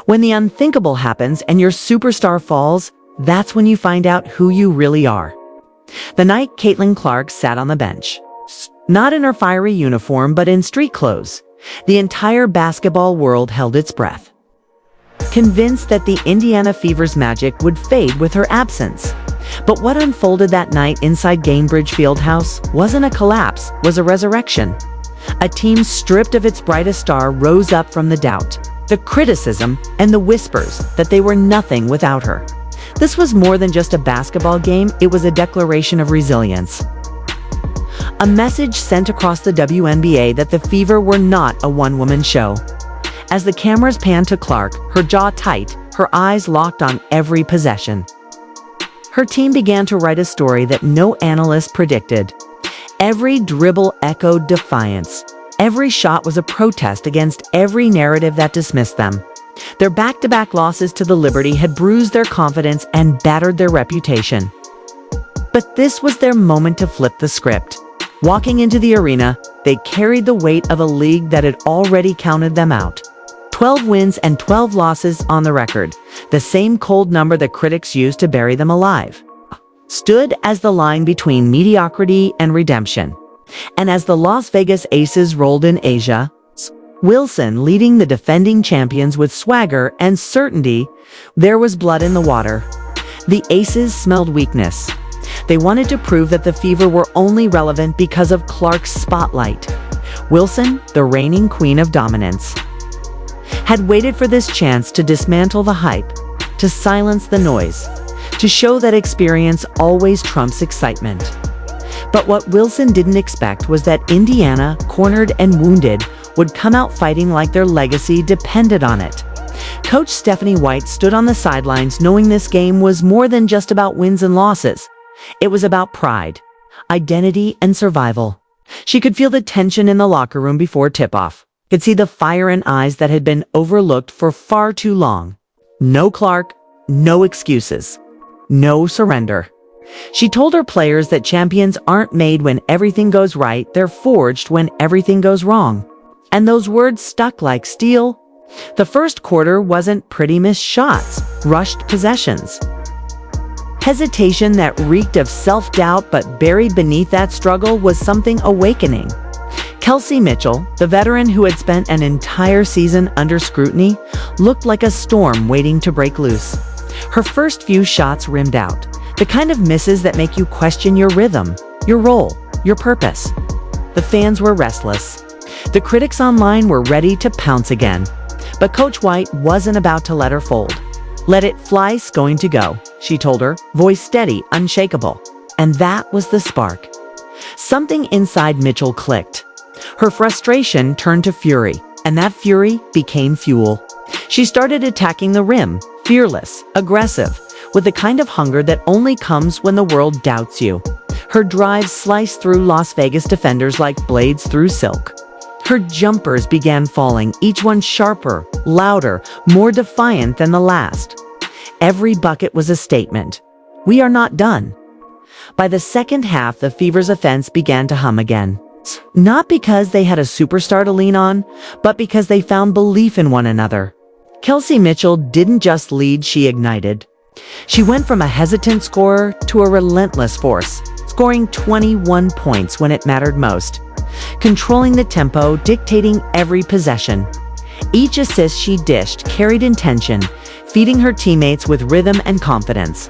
When the unthinkable happens and your superstar falls, that's when you find out who you really are. The night Caitlin Clark sat on the bench, not in her fiery uniform but in street clothes, the entire basketball world held its breath, convinced that the Indiana Fever's magic would fade with her absence. But what unfolded that night inside Gainbridge Fieldhouse wasn't a collapse, was a resurrection. A team stripped of its brightest star rose up from the doubt, the criticism, and the whispers that they were nothing without her. This was more than just a basketball game, it was a declaration of resilience. A message sent across the WNBA that the Fever were not a one-woman show. As the cameras panned to Clark, her jaw tight, her eyes locked on every possession, her team began to write a story that no analyst predicted. Every dribble echoed defiance. Every shot was a protest against every narrative that dismissed them. Their back-to-back losses to the Liberty had bruised their confidence and battered their reputation. But this was their moment to flip the script. Walking into the arena, they carried the weight of a league that had already counted them out. 12 wins and 12 losses on the record, the same cold number the critics used to bury them alive, stood as the line between mediocrity and redemption. And as the Las Vegas Aces rolled in Asia, Wilson leading the defending champions with swagger and certainty, there was blood in the water. The Aces smelled weakness. They wanted to prove that the Fever were only relevant because of Clark's spotlight. Wilson, the reigning queen of dominance, had waited for this chance to dismantle the hype, to silence the noise, to show that experience always trumps excitement. But what Wilson didn't expect was that Indiana, cornered and wounded, would come out fighting like their legacy depended on it. Coach Stephanie White stood on the sidelines knowing this game was more than just about wins and losses. It was about pride, identity, and survival. She could feel the tension in the locker room before tip-off, could see the fire in eyes that had been overlooked for far too long. No Clark, no excuses, no surrender. She told her players that champions aren't made when everything goes right, they're forged when everything goes wrong. And those words stuck like steel. The first quarter wasn't pretty missed shots, rushed possessions, hesitation that reeked of self-doubt, but buried beneath that struggle was something awakening. Kelsey Mitchell, the veteran who had spent an entire season under scrutiny, looked like a storm waiting to break loose. Her first few shots rimmed out, the kind of misses that make you question your rhythm, your role, your purpose. The fans were restless. The critics online were ready to pounce again. But Coach White wasn't about to let her fold. "Let it fly's going to go," she told her, voice steady, unshakable. And that was the spark. Something inside Mitchell clicked. Her frustration turned to fury, and that fury became fuel. She started attacking the rim, fearless, aggressive, with the kind of hunger that only comes when the world doubts you. Her drives sliced through Las Vegas defenders like blades through silk. Her jumpers began falling, each one sharper, louder, more defiant than the last. Every bucket was a statement. We are not done. By the second half, the Fever's offense began to hum again. Not because they had a superstar to lean on, but because they found belief in one another. Kelsey Mitchell didn't just lead, she ignited. She went from a hesitant scorer to a relentless force, scoring 21 points when it mattered most, controlling the tempo, dictating every possession. Each assist she dished carried intention, feeding her teammates with rhythm and confidence.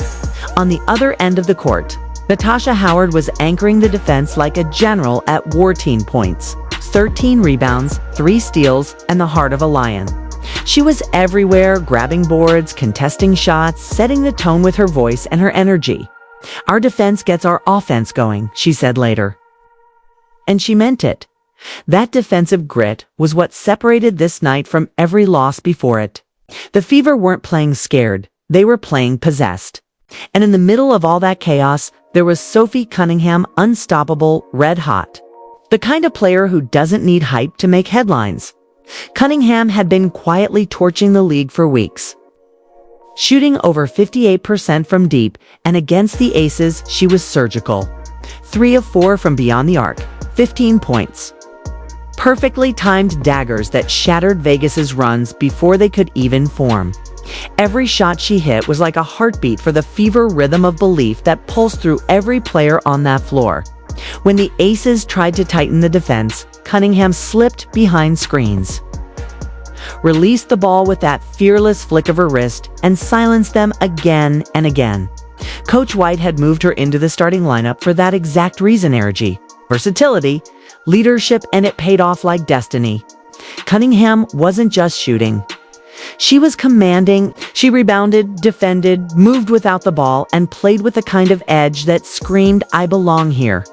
On the other end of the court, Natasha Howard was anchoring the defense like a general at war-team points. 13 rebounds, 3 steals, and the heart of a lion. She was everywhere, grabbing boards, contesting shots, setting the tone with her voice and her energy. "Our defense gets our offense going," she said later. And she meant it. That defensive grit was what separated this night from every loss before it. The Fever weren't playing scared, they were playing possessed. And in the middle of all that chaos, there was Sophie Cunningham, unstoppable, red hot. The kind of player who doesn't need hype to make headlines. Cunningham had been quietly torching the league for weeks, shooting over 58% from deep, and against the Aces, she was surgical. 3 of 4 from beyond the arc, 15 points. Perfectly timed daggers that shattered Vegas's runs before they could even form. Every shot she hit was like a heartbeat for the fever rhythm of belief that pulsed through every player on that floor. When the Aces tried to tighten the defense, Cunningham slipped behind screens, released the ball with that fearless flick of her wrist, and silenced them again and again. Coach White had moved her into the starting lineup for that exact reason: energy, versatility, leadership, and it paid off like destiny. Cunningham wasn't just shooting. She was commanding. She rebounded, defended, moved without the ball, and played with a kind of edge that screamed, "I belong here."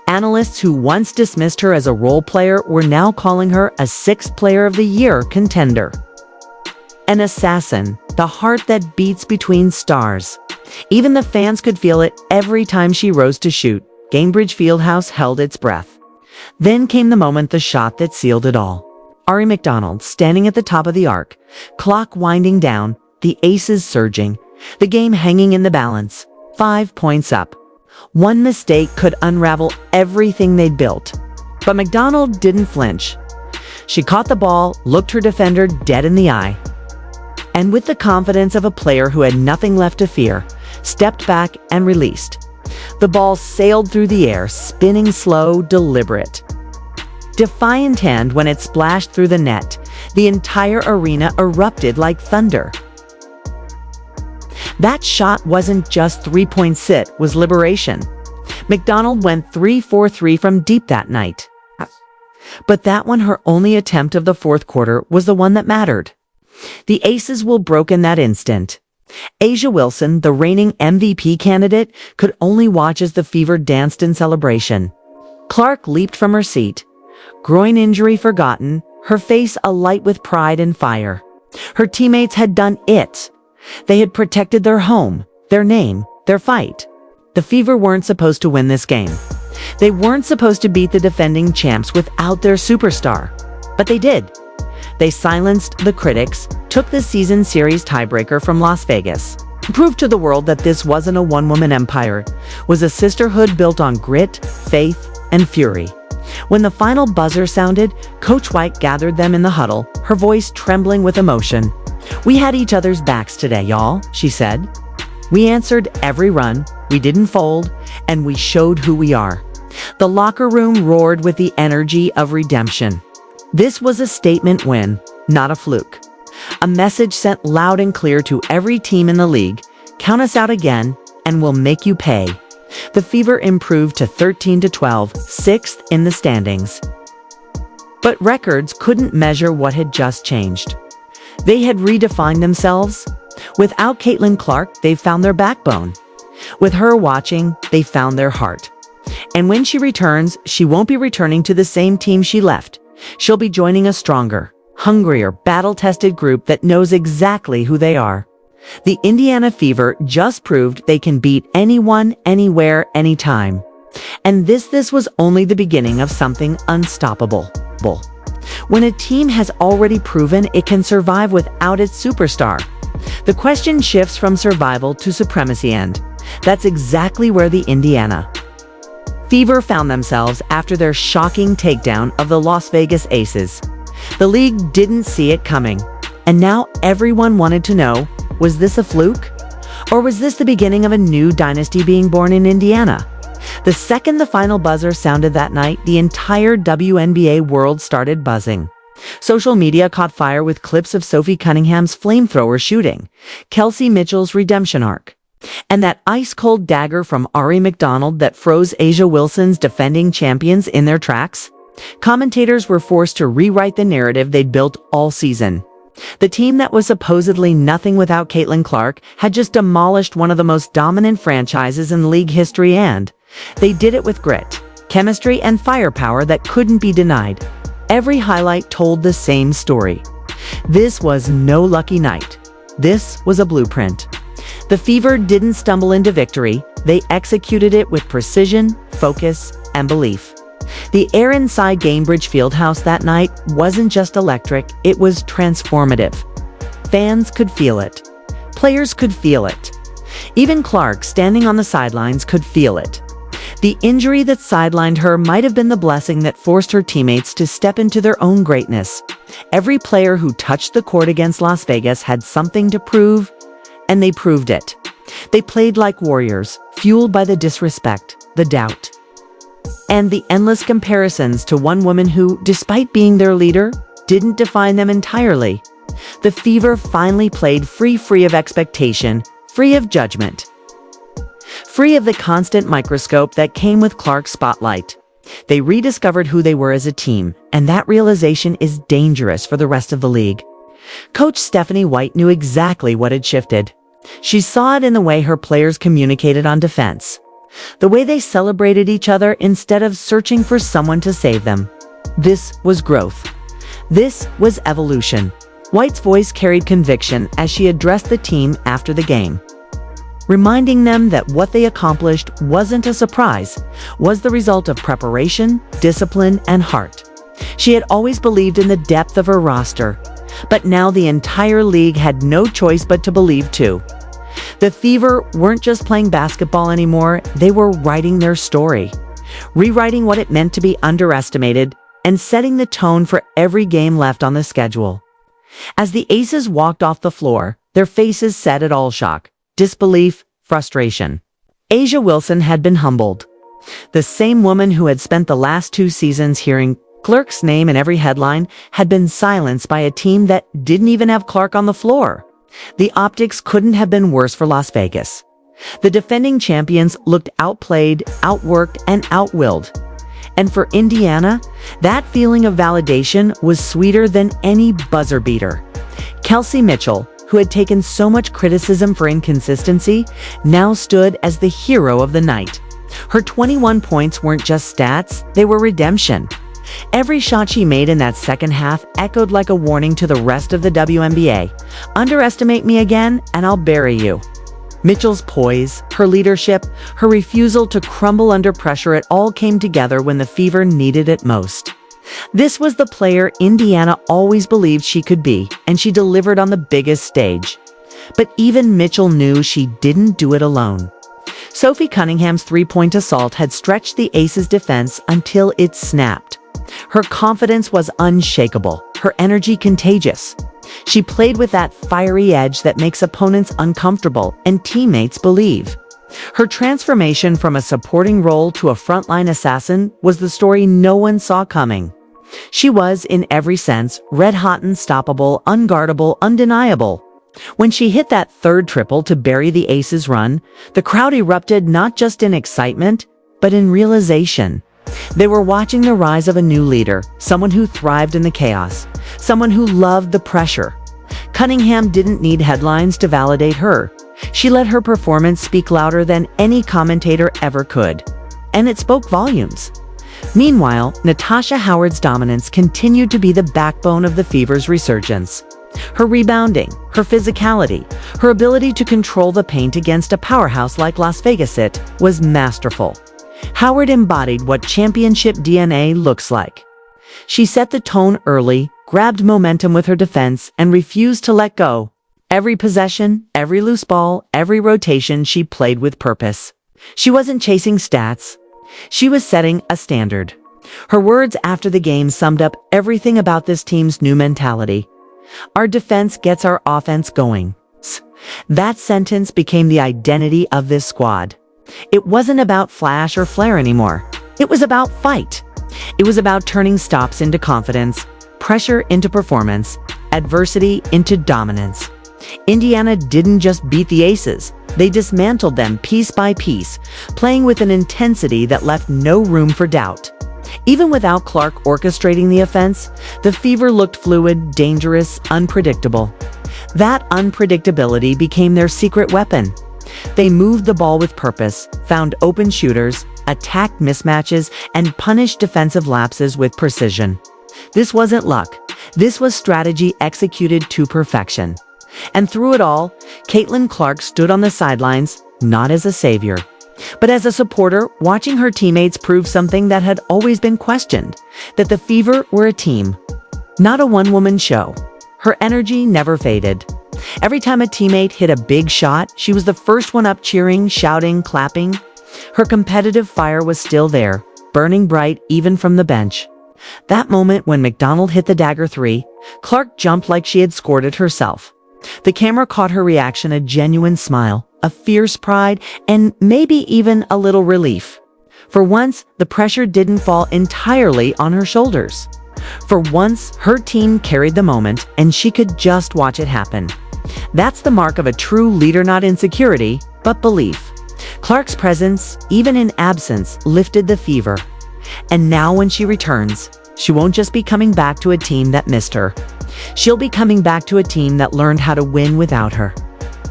Analysts who once dismissed her as a role player were now calling her a Sixth Player of the Year contender. An assassin, the heart that beats between stars. Even the fans could feel it every time she rose to shoot. Gainbridge Fieldhouse held its breath. Then came the moment, the shot that sealed it all. Ari McDonald standing at the top of the arc, clock winding down, the Aces surging, the game hanging in the balance, 5 points up. One mistake could unravel everything they'd built. But McDonald didn't flinch. She caught the ball, looked her defender dead in the eye, and with the confidence of a player who had nothing left to fear, stepped back and released. The ball sailed through the air, spinning slow, deliberate. Defiant hand when it splashed through the net, the entire arena erupted like thunder. That shot wasn't just three-point sit, was liberation. McDonald went 3-for-3 from deep that night. But that one, her only attempt of the fourth quarter, was the one that mattered. The Aces will broke in that instant. A'ja Wilson, the reigning MVP candidate, could only watch as the Fever danced in celebration. Clark leaped from her seat, groin injury forgotten, her face alight with pride and fire. Her teammates had done it. They had protected their home, their name, their fight. The Fever weren't supposed to win this game. They weren't supposed to beat the defending champs without their superstar. But they did. They silenced the critics, took the season series tiebreaker from Las Vegas, proved to the world that this wasn't a one-woman empire, was a sisterhood built on grit, faith, and fury. When the final buzzer sounded, Coach White gathered them in the huddle, her voice trembling with emotion. "We had each other's backs today, y'all," she said. "We answered every run, we didn't fold, and we showed who we are." The locker room roared with the energy of redemption. This was a statement win, not a fluke. A message sent loud and clear to every team in the league: count us out again, and we'll make you pay. The Fever improved to 13-12, sixth in the standings. But records couldn't measure what had just changed. They had redefined themselves. Without Caitlin Clark, they found their backbone. With her watching, they found their heart. And when she returns, she won't be returning to the same team she left. She'll be joining a stronger, hungrier, battle-tested group that knows exactly who they are. The Indiana Fever just proved they can beat anyone, anywhere, anytime. And this was only the beginning of something unstoppable. When a team has already proven it can survive without its superstar, the question shifts from survival to supremacy, and that's exactly where the Indiana Fever found themselves after their shocking takedown of the Las Vegas Aces. The league didn't see it coming, and now everyone wanted to know, was this a fluke? Or was this the beginning of a new dynasty being born in Indiana? The second the final buzzer sounded that night, the entire WNBA world started buzzing. Social media caught fire with clips of Sophie Cunningham's flamethrower shooting, Kelsey Mitchell's redemption arc, and that ice-cold dagger from Ari McDonald that froze A'ja Wilson's defending champions in their tracks. Commentators were forced to rewrite the narrative they'd built all season. The team that was supposedly nothing without Caitlin Clark had just demolished one of the most dominant franchises in league history, and they did it with grit, chemistry, and firepower that couldn't be denied. Every highlight told the same story. This was no lucky night. This was a blueprint. The Fever didn't stumble into victory. They executed it with precision, focus, and belief. The air inside Gainbridge Fieldhouse that night wasn't just electric, it was transformative. Fans could feel it. Players could feel it. Even Clark, standing on the sidelines, could feel it. The injury that sidelined her might have been the blessing that forced her teammates to step into their own greatness. Every player who touched the court against Las Vegas had something to prove, and they proved it. They played like warriors, fueled by the disrespect, the doubt, and the endless comparisons to one woman who, despite being their leader, didn't define them entirely. The Fever finally played free of expectation, free of judgment, free of the constant microscope that came with Clark's spotlight. They rediscovered who they were as a team, and that realization is dangerous for the rest of the league. Coach Stephanie White knew exactly what had shifted. She saw it in the way her players communicated on defense, the way they celebrated each other instead of searching for someone to save them. This was growth. This was evolution. White's voice carried conviction as she addressed the team after the game, reminding them that what they accomplished wasn't a surprise, was the result of preparation, discipline, and heart. She had always believed in the depth of her roster, but now the entire league had no choice but to believe too. The Fever weren't just playing basketball anymore, they were writing their story, rewriting what it meant to be underestimated, and setting the tone for every game left on the schedule. As the Aces walked off the floor, their faces said it all: shock, disbelief, frustration. A'ja Wilson had been humbled. The same woman who had spent the last 2 seasons hearing Clark's name in every headline had been silenced by a team that didn't even have Clark on the floor. The optics couldn't have been worse for Las Vegas. The defending champions looked outplayed, outworked, and outwilled. And for Indiana, that feeling of validation was sweeter than any buzzer beater. Kelsey Mitchell, who had taken so much criticism for inconsistency, now stood as the hero of the night. Her 21 points weren't just stats, they were redemption. Every shot she made in that second half echoed like a warning to the rest of the WNBA. Underestimate me again, and I'll bury you. Mitchell's poise, her leadership, her refusal to crumble under pressure, it all came together when the Fever needed it most. This was the player Indiana always believed she could be, and she delivered on the biggest stage. But even Mitchell knew she didn't do it alone. Sophie Cunningham's 3-point assault had stretched the Aces' defense until it snapped. Her confidence was unshakable, her energy contagious. She played with that fiery edge that makes opponents uncomfortable and teammates believe. Her transformation from a supporting role to a frontline assassin was the story no one saw coming. She was, in every sense, red-hot, unstoppable, unguardable, undeniable. When she hit that third triple to bury the Aces' run, the crowd erupted not just in excitement, but in realization. They were watching the rise of a new leader, someone who thrived in the chaos, someone who loved the pressure. Cunningham didn't need headlines to validate her. She let her performance speak louder than any commentator ever could. And it spoke volumes. Meanwhile, Natasha Howard's dominance continued to be the backbone of the Fever's resurgence. Her rebounding, her physicality, her ability to control the paint against a powerhouse like Las Vegas was masterful. Howard embodied what championship DNA looks like. She set the tone early, grabbed momentum with her defense, and refused to let go. Every possession, every loose ball, every rotation, she played with purpose. She wasn't chasing stats. She was setting a standard. Her words after the game summed up everything about this team's new mentality. Our defense gets our offense going. That sentence became the identity of this squad. It wasn't about flash or flair anymore. It was about fight. It was about turning stops into confidence, pressure into performance, adversity into dominance. Indiana didn't just beat the Aces. They dismantled them piece by piece, playing with an intensity that left no room for doubt. Even without Clark orchestrating the offense, the Fever looked fluid, dangerous, unpredictable. That unpredictability became their secret weapon. They moved the ball with purpose, found open shooters, attacked mismatches, and punished defensive lapses with precision. This wasn't luck. This was strategy executed to perfection. And through it all, Caitlin Clark stood on the sidelines, not as a savior, but as a supporter, watching her teammates prove something that had always been questioned, that the Fever were a team, not a one-woman show. Her energy never faded. Every time a teammate hit a big shot, she was the first one up cheering, shouting, clapping. Her competitive fire was still there, burning bright even from the bench. That moment when McDonald hit the dagger three, Clark jumped like she had scored it herself. The camera caught her reaction, a genuine smile, a fierce pride, and maybe even a little relief. For once, the pressure didn't fall entirely on her shoulders. For once, her team carried the moment, and she could just watch it happen. That's the mark of a true leader, not insecurity, but belief. Clark's presence, even in absence, lifted the fever. And now when she returns, she won't just be coming back to a team that missed her. She'll be coming back to a team that learned how to win without her.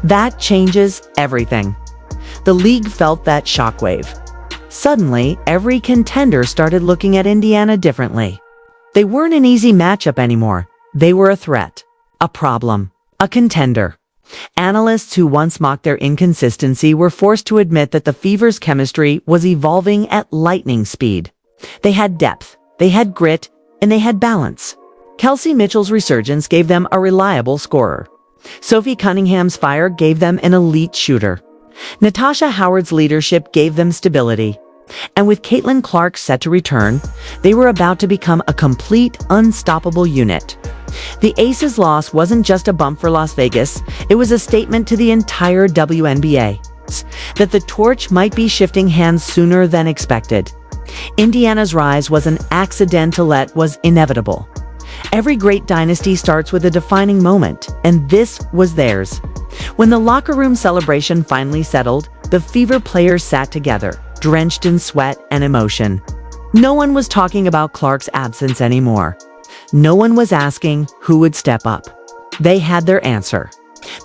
That changes everything. The league felt that shockwave. Suddenly, every contender started looking at Indiana differently. They weren't an easy matchup anymore. They were a threat, a problem, a contender. Analysts who once mocked their inconsistency were forced to admit that the Fever's chemistry was evolving at lightning speed. They had depth, they had grit, and they had balance. Kelsey Mitchell's resurgence gave them a reliable scorer. Sophie Cunningham's fire gave them an elite shooter. Natasha Howard's leadership gave them stability. And with Caitlin Clark set to return, they were about to become a complete, unstoppable unit. The Aces' loss wasn't just a bump for Las Vegas, it was a statement to the entire WNBA that the torch might be shifting hands sooner than expected. Indiana's rise wasn't accidental, it was inevitable. Every great dynasty starts with a defining moment, and this was theirs. When the locker room celebration finally settled, the Fever players sat together, drenched in sweat and emotion. No one was talking about Clark's absence anymore. No one was asking who would step up. They had their answer.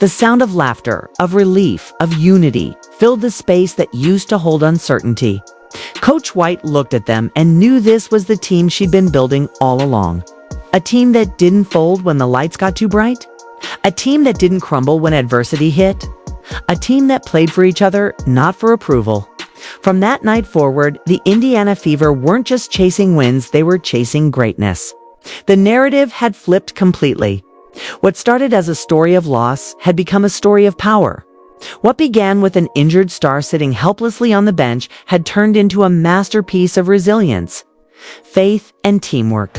The sound of laughter, of relief, of unity filled the space that used to hold uncertainty. Coach White looked at them and knew this was the team she'd been building all along. A team that didn't fold when the lights got too bright. A team that didn't crumble when adversity hit. A team that played for each other, not for approval. From that night forward, the Indiana Fever weren't just chasing wins, they were chasing greatness. The narrative had flipped completely. What started as a story of loss had become a story of power. What began with an injured star sitting helplessly on the bench had turned into a masterpiece of resilience, faith, and teamwork.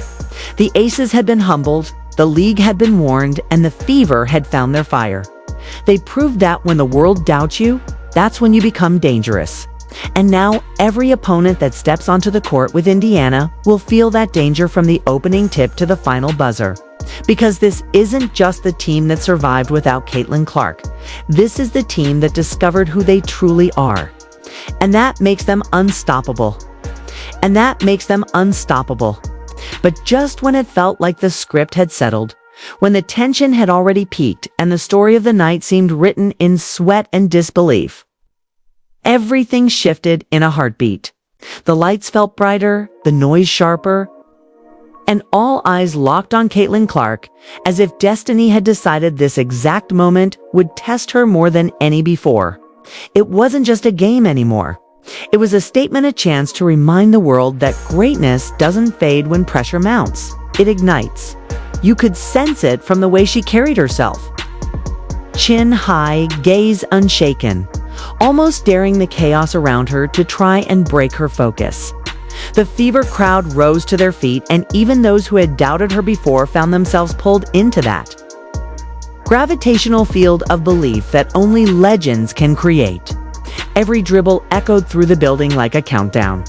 The Aces had been humbled, the league had been warned, and the Fever had found their fire. They proved that when the world doubts you, that's when you become dangerous. And now, every opponent that steps onto the court with Indiana will feel that danger from the opening tip to the final buzzer. Because this isn't just the team that survived without Caitlin Clark. This is the team that discovered who they truly are. And that makes them unstoppable. But just when it felt like the script had settled, when the tension had already peaked and the story of the night seemed written in sweat and disbelief, everything shifted in a heartbeat. The lights felt brighter, the noise sharper, and all eyes locked on Caitlin Clark, as if destiny had decided this exact moment would test her more than any before. It wasn't just a game anymore. It was a statement, a chance to remind the world that greatness doesn't fade when pressure mounts. It ignites. You could sense it from the way she carried herself. Chin high, gaze unshaken, almost daring the chaos around her to try and break her focus. The Fever crowd rose to their feet, and even those who had doubted her before found themselves pulled into that gravitational field of belief that only legends can create. Every dribble echoed through the building like a countdown.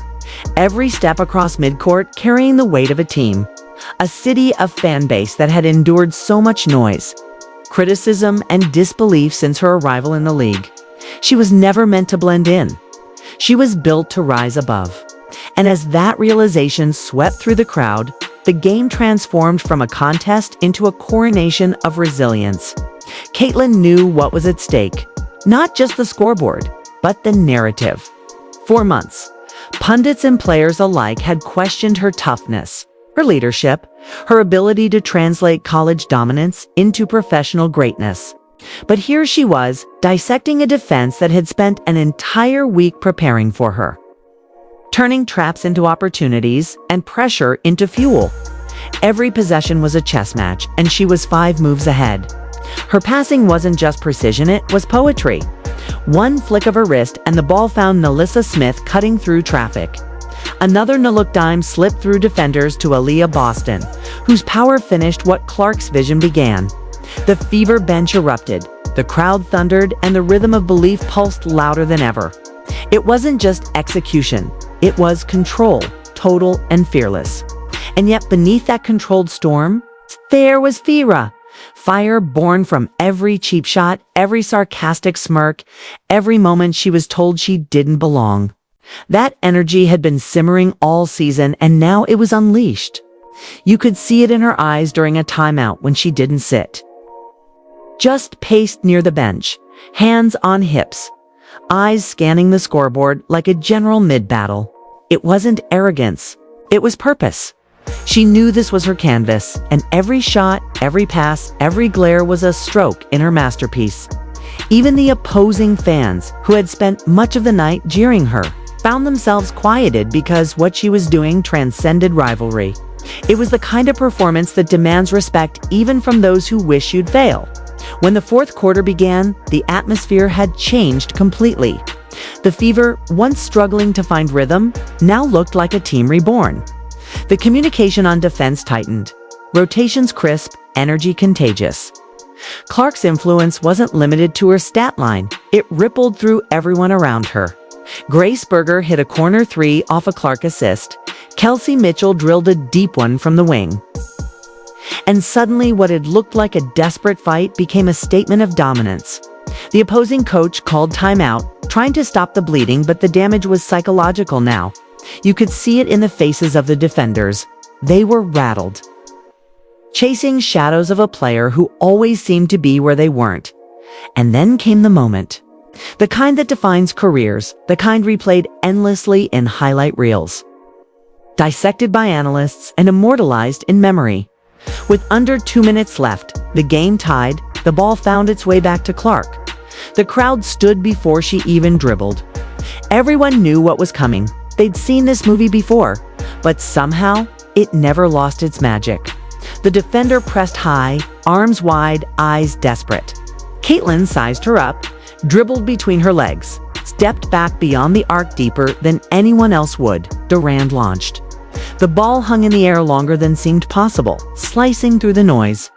Every step across midcourt carrying the weight of a team. A city of fan base that had endured so much noise, criticism, and disbelief since her arrival in the league. She was never meant to blend in. She was built to rise above. And as that realization swept through the crowd, the game transformed from a contest into a coronation of resilience. Caitlin knew what was at stake. Not just the scoreboard, but the narrative. For months, pundits and players alike had questioned her toughness, her leadership, her ability to translate college dominance into professional greatness. But here she was, dissecting a defense that had spent an entire week preparing for her. Turning traps into opportunities and pressure into fuel. Every possession was a chess match, and she was 5 moves ahead. Her passing wasn't just precision, it was poetry. One flick of her wrist and the ball found Nalissa Smith cutting through traffic. Another no-look dime slipped through defenders to Aaliyah Boston, whose power finished what Clark's vision began. The Fever bench erupted, the crowd thundered, and the rhythm of belief pulsed louder than ever. It wasn't just execution, it was control, total and fearless. And yet beneath that controlled storm, there was Fira. Fire born from every cheap shot, every sarcastic smirk, every moment she was told she didn't belong. That energy had been simmering all season, and now it was unleashed. You could see it in her eyes during a timeout when she didn't sit. Just paced near the bench, hands on hips, eyes scanning the scoreboard like a general mid-battle. It wasn't arrogance, it was purpose. She knew this was her canvas, and every shot, every pass, every glare was a stroke in her masterpiece. Even the opposing fans, who had spent much of the night jeering her, found themselves quieted because what she was doing transcended rivalry. It was the kind of performance that demands respect even from those who wish you'd fail. When the fourth quarter began, the atmosphere had changed completely. The Fever, once struggling to find rhythm, now looked like a team reborn. The communication on defense tightened. Rotations crisp, energy contagious. Clark's influence wasn't limited to her stat line. It rippled through everyone around her. Grace Berger hit a corner three off a Clark assist. Kelsey Mitchell drilled a deep one from the wing. And suddenly what had looked like a desperate fight became a statement of dominance. The opposing coach called timeout, trying to stop the bleeding, but the damage was psychological now. You could see it in the faces of the defenders. They were rattled, chasing shadows of a player who always seemed to be where they weren't. And then came the moment. The kind that defines careers, the kind replayed endlessly in highlight reels. Dissected by analysts and immortalized in memory. With under 2 minutes left, the game tied, the ball found its way back to Clark. The crowd stood before she even dribbled. Everyone knew what was coming. They'd seen this movie before, but somehow, it never lost its magic. The defender pressed high, arms wide, eyes desperate. Caitlin sized her up, dribbled between her legs, stepped back beyond the arc deeper than anyone else would. Durand launched. The ball hung in the air longer than seemed possible, slicing through the noise.